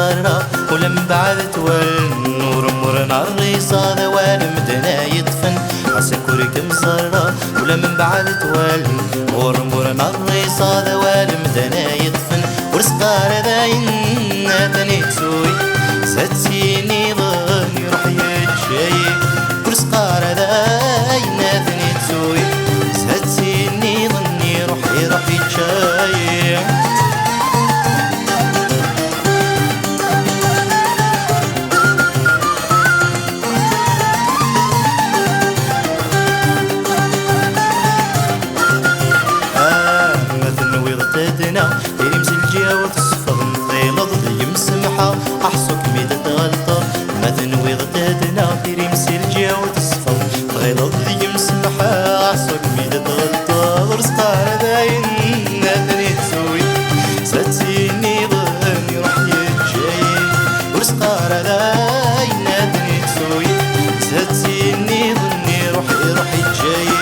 مصرة ولم بعد تول نور مرنا الريصة ذوال مدنا يدفن عسكرك مصرة ولم بعد تول نور مرنا الريصة ذوال مدنا يدفن ورسقار ذاين ناتني تسوي ستسيني ظن يروح يتشاي ورسقار ذاين ناتني تسوي ستسيني ظن يروح يتشاي يرمس الجاوة تصفر نطيلة ضد يمسمحة أحصك ميدة غلطة ما تنوي ضدنا يرمس الجاوة تصفر نطيلة ضد يمسمحة أحصك ميدة غلطة ورسقار داين نادني تسوي ستسيني ظن يروح يتجاي ورسقار داين نادني تسوي ستسيني ظن يروح يتجاي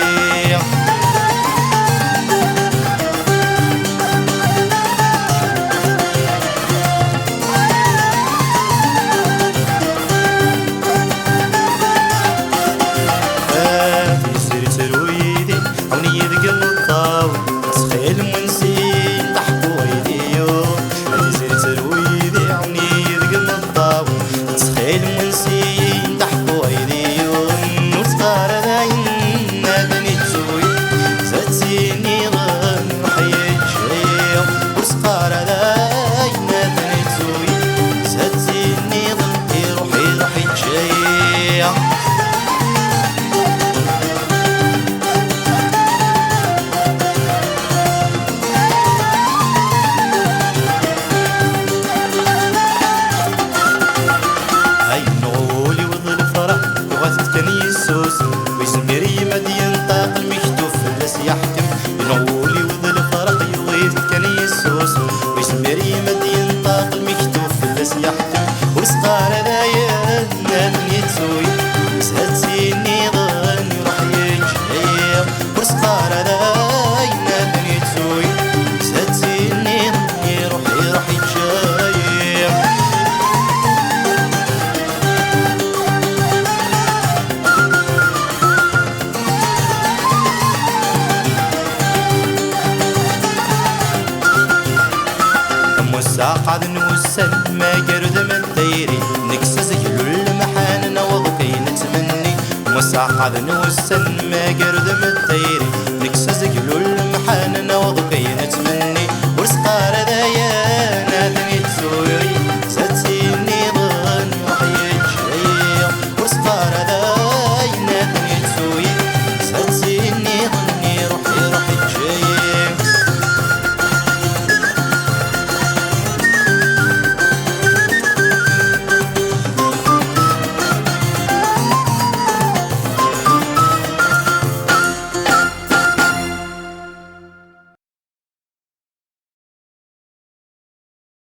ويزميري مدين طاق المكتوف فلس يحكم ينولي وذ الفرق يغيث كان يسوس ويزميري مدين طاق المكتوف فلس يحكم ورسقار ذايا نادني تسوي ستسيني ظن يروح يتشاي ورسقار ذايا نادني تسوي ستسيني ظن يروح يتشاي قاعد نوسن ما قرد من ديري نكسز يلو المحان نوض كي نتمني قاعد نوسن ما قرد من ديري نكسز يلو المحان نوض